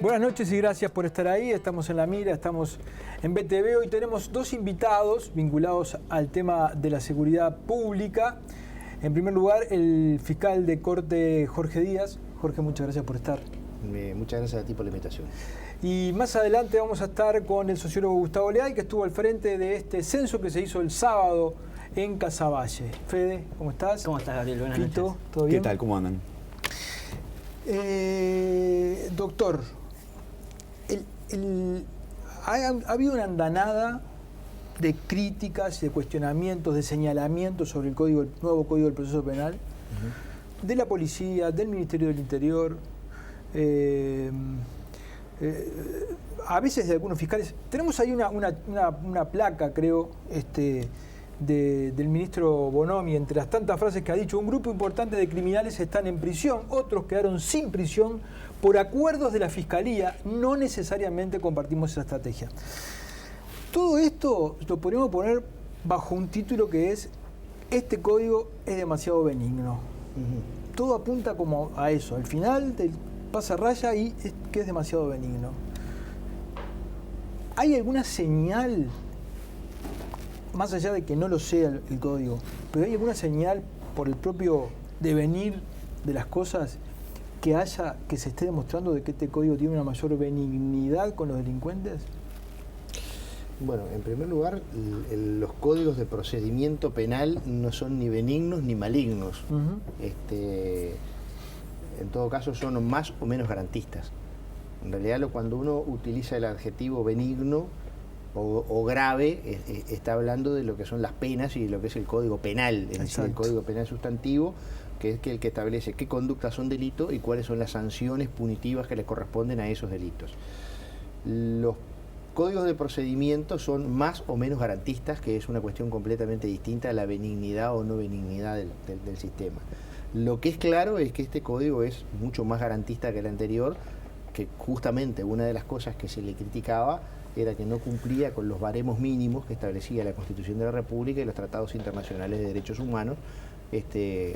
Buenas noches y gracias por estar ahí. Estamos en La Mira, estamos en BTV. Hoy tenemos dos invitados vinculados al tema de la seguridad pública. En primer lugar, el fiscal de corte Jorge Díaz. Jorge, muchas gracias por estar. Muchas gracias a ti por la invitación. Y más adelante vamos a estar con el sociólogo Gustavo Leal, que estuvo al frente de este censo que se hizo el sábado en Casaballe. Fede, ¿cómo estás? ¿Cómo estás, Gabriel? Buenas Fito, noches. ¿todo bien? ¿Qué tal? ¿Cómo andan? Doctor, ha habido una andanada de críticas, de cuestionamientos, de señalamientos sobre el nuevo Código del Proceso Penal, de la policía, del Ministerio del Interior, a veces de algunos fiscales. Tenemos ahí una placa, creo, del ministro Bonomi, entre las tantas frases que ha dicho: un grupo importante de criminales están en prisión, otros quedaron sin prisión por acuerdos de la Fiscalía, no necesariamente compartimos esa estrategia. Todo esto lo podríamos poner bajo un título que es: este código es demasiado benigno. Todo apunta como a eso, al final del pasarraya, y que es demasiado benigno. ¿Hay alguna señal, más allá de que no lo sea el código, pero hay alguna señal por el propio devenir de las cosas que se esté demostrando de que este código tiene una mayor benignidad con los delincuentes? Bueno, en primer lugar, los códigos de procedimiento penal no son ni benignos ni malignos. En todo caso, son más o menos garantistas. En realidad, cuando uno utiliza el adjetivo benigno o grave, está hablando de lo que son las penas y de lo que es el Código Penal, es decir, el Código Penal sustantivo, que es el que establece qué conductas son delito y cuáles son las sanciones punitivas que le corresponden a esos delitos. Los códigos de procedimiento son más o menos garantistas, que es una cuestión completamente distinta a la benignidad o no benignidad del sistema. Lo que es claro es que este código es mucho más garantista que el anterior, que justamente una de las cosas que se le criticaba era que no cumplía con los baremos mínimos que establecía la Constitución de la República y los tratados internacionales de derechos humanos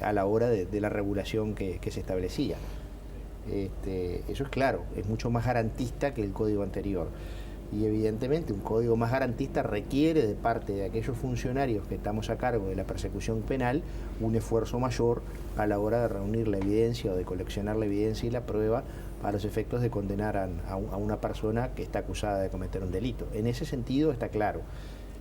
a la hora de la regulación que se establecía. Eso es claro, es mucho más garantista que el código anterior. Y evidentemente un código más garantista requiere de parte de aquellos funcionarios que estamos a cargo de la persecución penal un esfuerzo mayor a la hora de reunir la evidencia o de coleccionar la evidencia y la prueba para los efectos de condenar a una persona que está acusada de cometer un delito. En ese sentido está claro,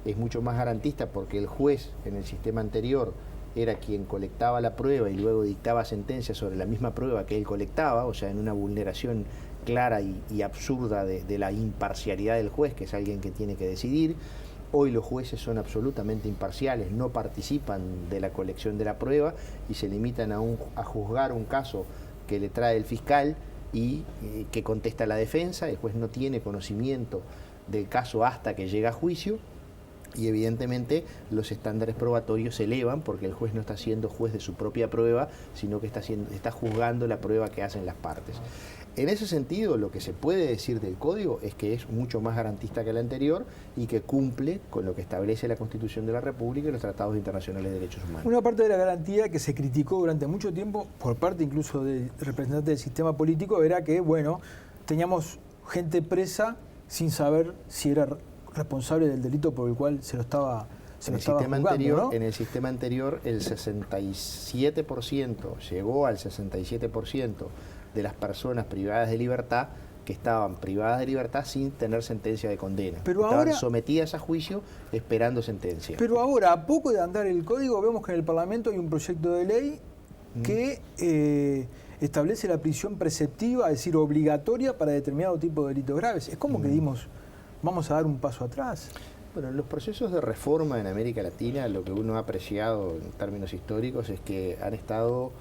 es mucho más garantista porque el juez en el sistema anterior era quien colectaba la prueba y luego dictaba sentencia sobre la misma prueba que él colectaba, o sea, en una vulneración clara y absurda de la imparcialidad del juez, que es alguien que tiene que decidir. Hoy los jueces son absolutamente imparciales, no participan de la colección de la prueba y se limitan a juzgar un caso que le trae el fiscal y que contesta la defensa. El juez no tiene conocimiento del caso hasta que llega a juicio. Y evidentemente los estándares probatorios se elevan porque el juez no está siendo juez de su propia prueba, sino que está juzgando la prueba que hacen las partes. En ese sentido, lo que se puede decir del código es que es mucho más garantista que el anterior y que cumple con lo que establece la Constitución de la República y los tratados internacionales de derechos humanos. Una parte de la garantía que se criticó durante mucho tiempo, por parte incluso de representantes del sistema político, era que, bueno, teníamos gente presa sin saber si era responsable del delito por el cual se lo estaba juzgando, ¿no? En el sistema anterior, el 67%, llegó al 67% de las personas privadas de libertad que estaban privadas de libertad sin tener sentencia de condena. Pero estaban ahora sometidas a juicio esperando sentencia. Pero ahora, a poco de andar el código, vemos que en el Parlamento hay un proyecto de ley que establece la prisión preceptiva, es decir, obligatoria para determinado tipo de delitos graves. Es como que vamos a dar un paso atrás. Bueno, los procesos de reforma en América Latina, lo que uno ha apreciado en términos históricos es que han estado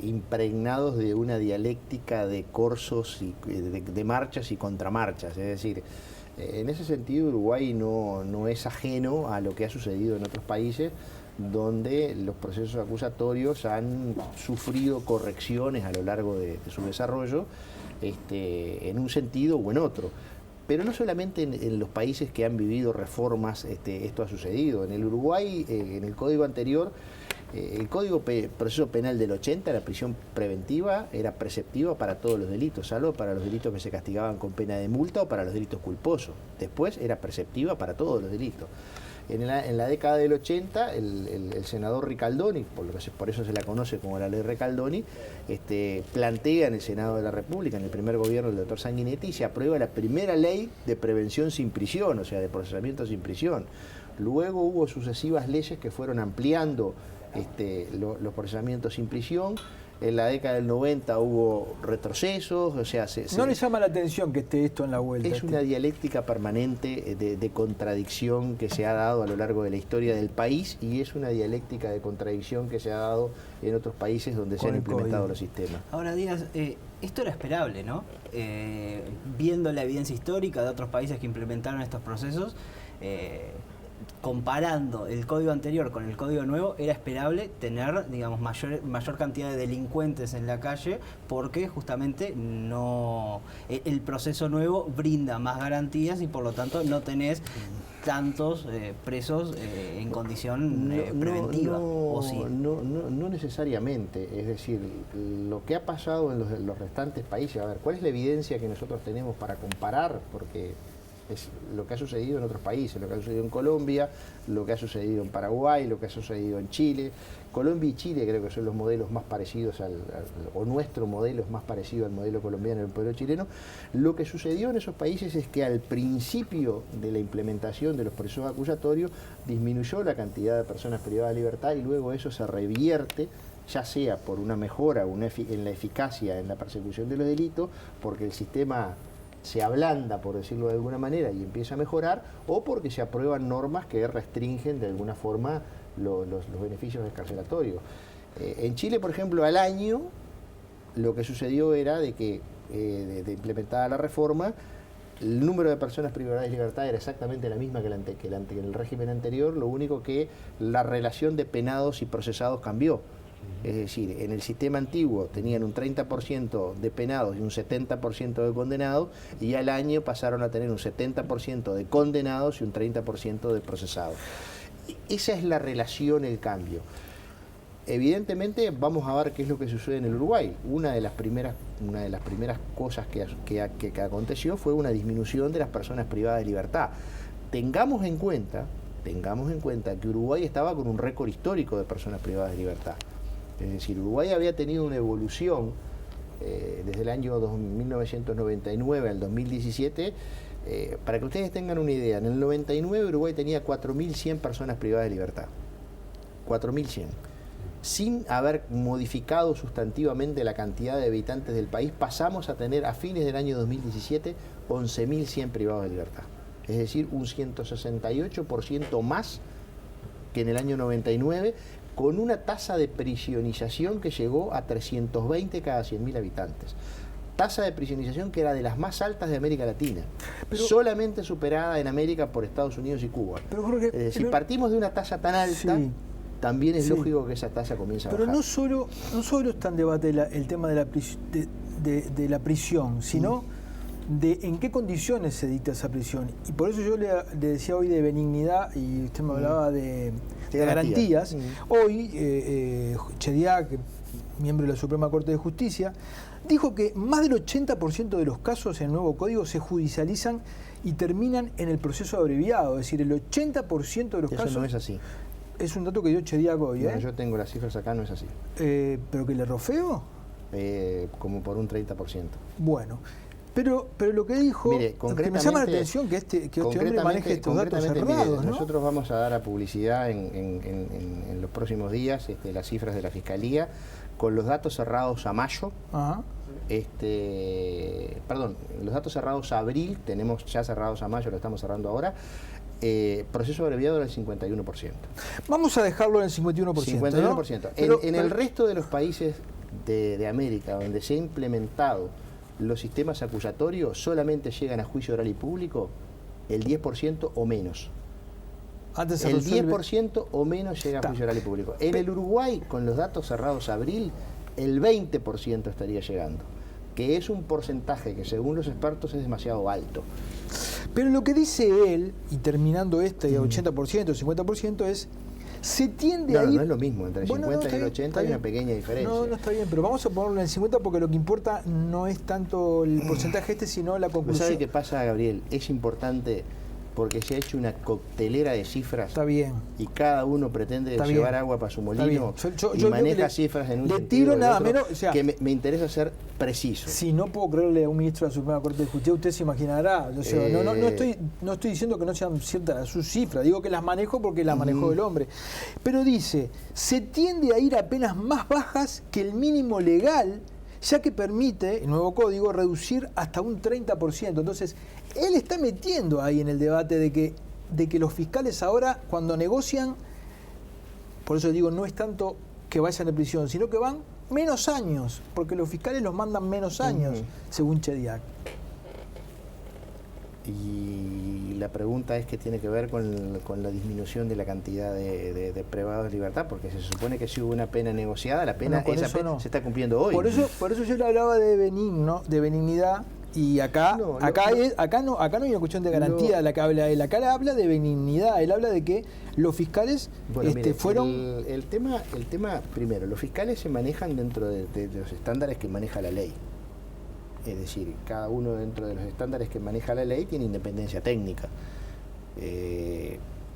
impregnados de una dialéctica de corsos, y de marchas y contramarchas. Es decir, en ese sentido Uruguay no es ajeno a lo que ha sucedido en otros países donde los procesos acusatorios han sufrido correcciones a lo largo de su desarrollo, en un sentido o en otro. Pero no solamente en los países que han vivido reformas esto ha sucedido. En el Uruguay, en el código anterior, El Código Proceso Penal del 80, la prisión preventiva, era preceptiva para todos los delitos, salvo para los delitos que se castigaban con pena de multa o para los delitos culposos. Después era preceptiva para todos los delitos. En la década del 80, el senador Ricaldoni, por eso se la conoce como la ley Ricaldoni, plantea en el Senado de la República, en el primer gobierno del doctor Sanguinetti, y se aprueba la primera ley de prevención sin prisión, o sea, de procesamiento sin prisión. Luego hubo sucesivas leyes que fueron ampliando los procesamientos sin prisión. En la década del 90 hubo retrocesos, o sea... ¿No le llama la atención que esté esto en la vuelta? Es una dialéctica permanente de contradicción que se ha dado a lo largo de la historia del país, y es una dialéctica de contradicción que se ha dado en otros países donde se han implementado los sistemas. Ahora, Díaz, esto era esperable, ¿no? Viendo la evidencia histórica de otros países que implementaron estos procesos, comparando el código anterior con el código nuevo, era esperable tener, digamos, mayor cantidad de delincuentes en la calle, porque justamente el proceso nuevo brinda más garantías y por lo tanto no tenés tantos presos en condición preventiva. ¿O sí? No necesariamente. Es decir, lo que ha pasado en los restantes países, a ver, ¿cuál es la evidencia que nosotros tenemos para comparar? Porque es lo que ha sucedido en otros países, lo que ha sucedido en Colombia, lo que ha sucedido en Paraguay, lo que ha sucedido en Chile. Colombia y Chile creo que son los modelos más parecidos o nuestro modelo es más parecido al modelo colombiano y al modelo chileno. Lo que sucedió en esos países es que al principio de la implementación de los procesos acusatorios disminuyó la cantidad de personas privadas de libertad, y luego eso se revierte, ya sea por una mejora en la eficacia en la persecución de los delitos, porque el sistema se ablanda, por decirlo de alguna manera, y empieza a mejorar, o porque se aprueban normas que restringen de alguna forma los beneficios descarcelatorios. En Chile, por ejemplo, al año, lo que sucedió era de que, de implementada la reforma, el número de personas privadas de libertad era exactamente la misma que en el régimen anterior, lo único que la relación de penados y procesados cambió. Es decir, en el sistema antiguo tenían un 30% de penados y un 70% de condenados, y al año pasaron a tener un 70% de condenados y un 30% de procesados. Esa es la relación, el cambio. Evidentemente vamos a ver qué es lo que sucede en el Uruguay. Una de las primeras cosas que aconteció fue una disminución de las personas privadas de libertad. Tengamos en cuenta que Uruguay estaba con un récord histórico de personas privadas de libertad. Es decir, Uruguay había tenido una evolución desde el año 1999 al 2017. Para que ustedes tengan una idea, en el 99 Uruguay tenía 4.100 personas privadas de libertad. 4.100. Sin haber modificado sustantivamente la cantidad de habitantes del país, pasamos a tener a fines del año 2017 11.100 privados de libertad. Es decir, un 168% más que en el año 99, con una tasa de prisionización que llegó a 320 cada 100.000 habitantes. Tasa de prisionización que era de las más altas de América Latina, solamente superada en América por Estados Unidos y Cuba. Pero Jorge, si partimos de una tasa tan alta, sí, también es lógico que esa tasa comience a bajar. Pero no solo está en debate el tema de la prisión, sino de en qué condiciones se dicta esa prisión. Y por eso yo le decía hoy de benignidad, y usted me hablaba de garantías. Hoy, Chediak, miembro de la Suprema Corte de Justicia, dijo que más del 80% de los casos en el nuevo código se judicializan y terminan en el proceso abreviado. Es decir, el 80% de los casos... Eso no es así. Es un dato que dio Chediak hoy, No, yo tengo las cifras acá, no es así. ¿Pero que le rofeo? Como por un 30%. Bueno, pero lo que dijo... Mire, que me llama la atención que este hombre maneje estos datos cerrados, ¿no? Nosotros vamos a dar a publicidad en los próximos días las cifras de la Fiscalía, con los datos cerrados a mayo. Ajá. Los datos cerrados a abril, tenemos ya cerrados a mayo, lo estamos cerrando ahora. Proceso abreviado del 51%. Vamos a dejarlo en el 51%. 51%. ¿No? En el resto de los países de América, donde se ha implementado los sistemas acusatorios, solamente llegan a juicio oral y público el 10% o menos. Antes el 10% o menos llega a juicio oral y público. En el Uruguay, con los datos cerrados a abril, el 20% estaría llegando, que es un porcentaje que según los expertos es demasiado alto. Pero lo que dice él, y terminando 80%, 50%, es: se tiende No, a ir... no es lo mismo, entre el 50 y el 80 hay una pequeña diferencia. No, no está bien, pero vamos a ponerlo en el 50 porque lo que importa no es tanto el porcentaje sino la conclusión. ¿Sabe qué pasa, Gabriel? Es importante porque se ha hecho una coctelera de cifras. Está bien. Y cada uno pretende llevar agua para su molino y maneja cifras en un le sentido tiro nada otro, menos, o sea, que me interesa ser preciso. Si no puedo creerle a un ministro de la Suprema Corte de Justicia, usted se imaginará. O sea, no estoy diciendo que no sean ciertas sus cifras, digo que las manejo porque las manejó el hombre. Pero dice, se tiende a ir a penas más bajas que el mínimo legal, ya que permite, el nuevo código, reducir hasta un 30%. Entonces, él está metiendo ahí en el debate de que los fiscales ahora, cuando negocian, por eso digo, no es tanto que vayan a prisión, sino que van menos años, porque los fiscales los mandan menos años, según Chediak. Y la pregunta es qué tiene que ver con la disminución de la cantidad de privados de libertad, porque se supone que si hubo una pena negociada, esa pena se está cumpliendo hoy. Por eso yo le hablaba de benignidad, y acá no hay una cuestión de garantía la que habla él, acá habla de benignidad, él habla de que los fiscales fueron... El tema, primero, los fiscales se manejan dentro de los estándares que maneja la ley. Es decir, cada uno dentro de los estándares que maneja la ley tiene independencia técnica.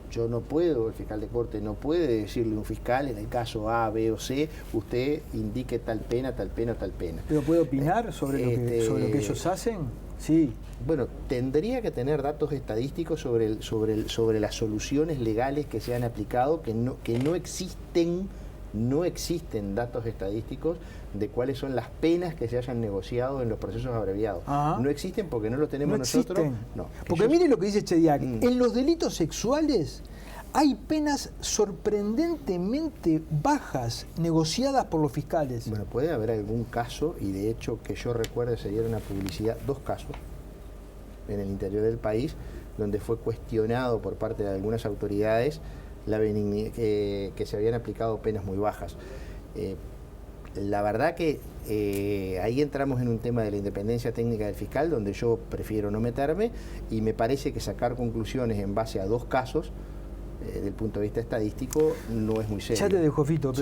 Yo no puedo, el fiscal de corte no puede decirle a un fiscal, en el caso A, B o C, usted indique tal pena, tal pena o tal pena. ¿Pero puede opinar sobre lo que ellos hacen? Sí. Bueno, tendría que tener datos estadísticos sobre las soluciones legales que se han aplicado, que no existen datos estadísticos de cuáles son las penas que se hayan negociado en los procesos abreviados. Ajá. No existen porque no lo tenemos nosotros. No. Porque mire lo que dice Chediak, en los delitos sexuales hay penas sorprendentemente bajas negociadas por los fiscales. Bueno, puede haber algún caso, y de hecho que yo recuerde se dieron a publicidad 2 casos en el interior del país, donde fue cuestionado por parte de algunas autoridades que se habían aplicado penas muy bajas. La verdad que ahí entramos en un tema de la independencia técnica del fiscal, donde yo prefiero no meterme, y me parece que sacar conclusiones en base a 2 casos, desde el punto de vista estadístico, no es muy serio. Ya te dejo, Fito,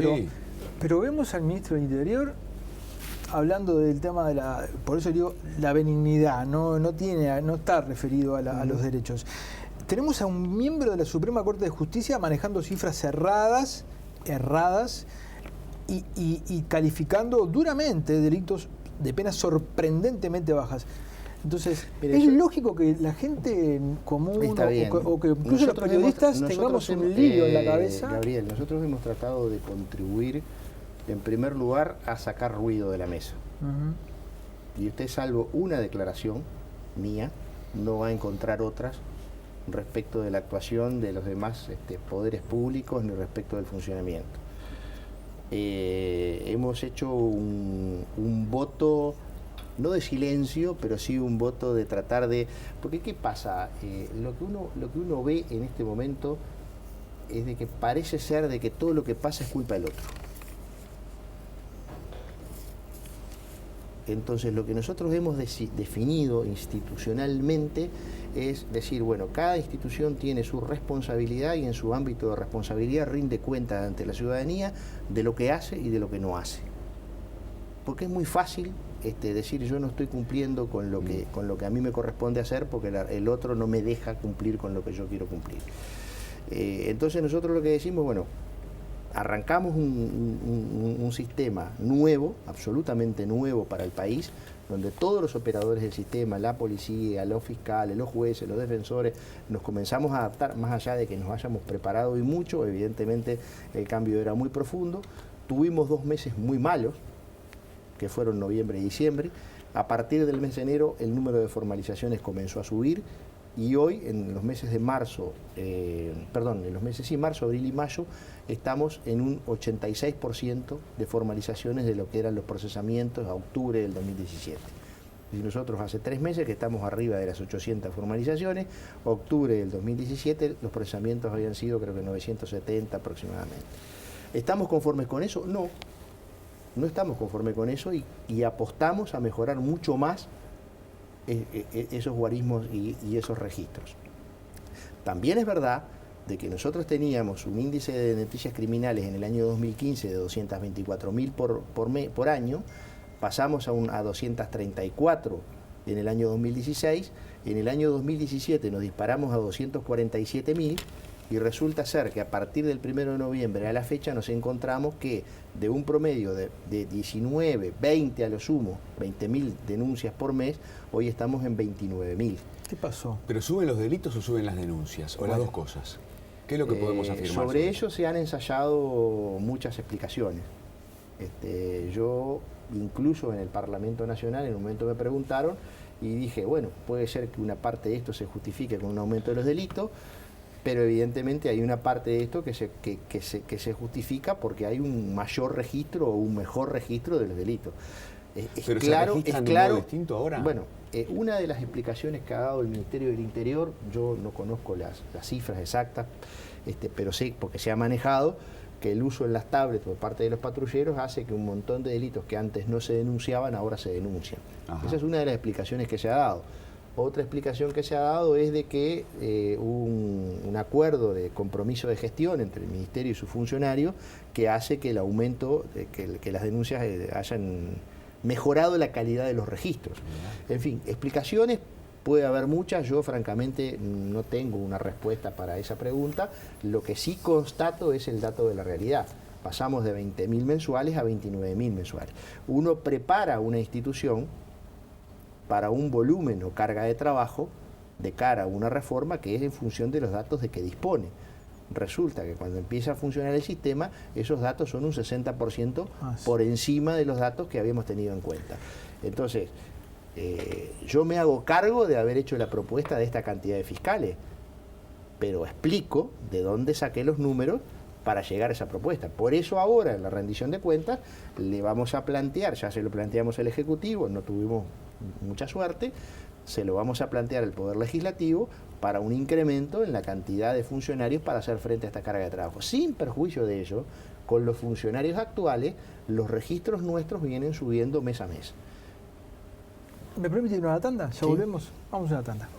pero vemos al ministro del Interior hablando del tema de por eso digo, la benignidad, no está referido a los derechos. Tenemos a un miembro de la Suprema Corte de Justicia manejando cifras erradas, y calificando duramente delitos de penas sorprendentemente bajas. Entonces, es lógico que la gente común o que incluso los periodistas tengamos un lío en la cabeza. Gabriel, nosotros hemos tratado de contribuir, en primer lugar, a sacar ruido de la mesa. Y usted, salvo una declaración mía, no va a encontrar otras respecto de la actuación de los demás poderes públicos ni respecto del funcionamiento. Hemos hecho un voto, no de silencio, pero sí un voto de tratar de... Porque ¿qué pasa? Lo que uno ve en este momento es de que parece ser de que todo lo que pasa es culpa del otro. Entonces, lo que nosotros hemos definido institucionalmente es decir, bueno, cada institución tiene su responsabilidad y en su ámbito de responsabilidad rinde cuenta ante la ciudadanía de lo que hace y de lo que no hace. Porque es muy fácil decir yo no estoy cumpliendo con lo que a mí me corresponde hacer porque el otro no me deja cumplir con lo que yo quiero cumplir. Entonces nosotros lo que decimos, bueno, arrancamos un sistema nuevo, absolutamente nuevo para el país, donde todos los operadores del sistema, la policía, los fiscales, los jueces, los defensores, nos comenzamos a adaptar, más allá de que nos hayamos preparado y mucho, evidentemente el cambio era muy profundo. Tuvimos 2 meses muy malos, que fueron noviembre y diciembre. A partir del mes de enero el número de formalizaciones comenzó a subir y hoy, en los meses de marzo, marzo, abril y mayo, estamos en un 86% de formalizaciones de lo que eran los procesamientos a octubre del 2017. Y nosotros hace 3 meses que estamos arriba de las 800 formalizaciones, octubre del 2017 los procesamientos habían sido creo que 970 aproximadamente. ¿Estamos conformes con eso? No estamos conformes con eso y apostamos a mejorar mucho más esos guarismos y esos registros. También es verdad de que nosotros teníamos un índice de noticias criminales en el año 2015 de 224.000 por año, pasamos a 234 en el año 2016, en el año 2017 nos disparamos a 247.000 y resulta ser que a partir del 1 de noviembre a la fecha nos encontramos que de un promedio de 19, 20 a lo sumo, 20.000 denuncias por mes, hoy estamos en 29.000. ¿Qué pasó? ¿Pero suben los delitos o suben las denuncias? ¿O las dos cosas? ¿Qué es lo que podemos afirmar? Sobre ello se han ensayado muchas explicaciones. Yo, incluso en el Parlamento Nacional, en un momento me preguntaron y dije, bueno, puede ser que una parte de esto se justifique con un aumento de los delitos, pero evidentemente hay una parte de esto que se justifica porque hay un mayor registro o un mejor registro de los delitos. Pero claro, ¿se registran de modo distinto ahora? Bueno, una de las explicaciones que ha dado el Ministerio del Interior, yo no conozco las cifras exactas, pero sé, porque se ha manejado, que el uso en las tablets por parte de los patrulleros hace que un montón de delitos que antes no se denunciaban, ahora se denuncian. Ajá. Esa es una de las explicaciones que se ha dado. Otra explicación que se ha dado es de que hubo un acuerdo de compromiso de gestión entre el Ministerio y sus funcionarios que hace que el aumento, que las denuncias hayan mejorado la calidad de los registros. En fin, explicaciones puede haber muchas, yo francamente no tengo una respuesta para esa pregunta, lo que sí constato es el dato de la realidad. Pasamos de 20.000 mensuales a 29.000 mensuales. Uno prepara una institución para un volumen o carga de trabajo de cara a una reforma que es en función de los datos de que dispone. Resulta que cuando empieza a funcionar el sistema, esos datos son un 60% por encima de los datos que habíamos tenido en cuenta. Entonces, yo me hago cargo de haber hecho la propuesta de esta cantidad de fiscales, pero explico de dónde saqué los números para llegar a esa propuesta. Por eso ahora, en la rendición de cuentas, le vamos a plantear, ya se lo planteamos al Ejecutivo, no tuvimos mucha suerte, se lo vamos a plantear al Poder Legislativo para un incremento en la cantidad de funcionarios para hacer frente a esta carga de trabajo. Sin perjuicio de ello, con los funcionarios actuales, los registros nuestros vienen subiendo mes a mes. ¿Me permite ir a una tanda? ¿Ya Sí. volvemos? Vamos a una tanda.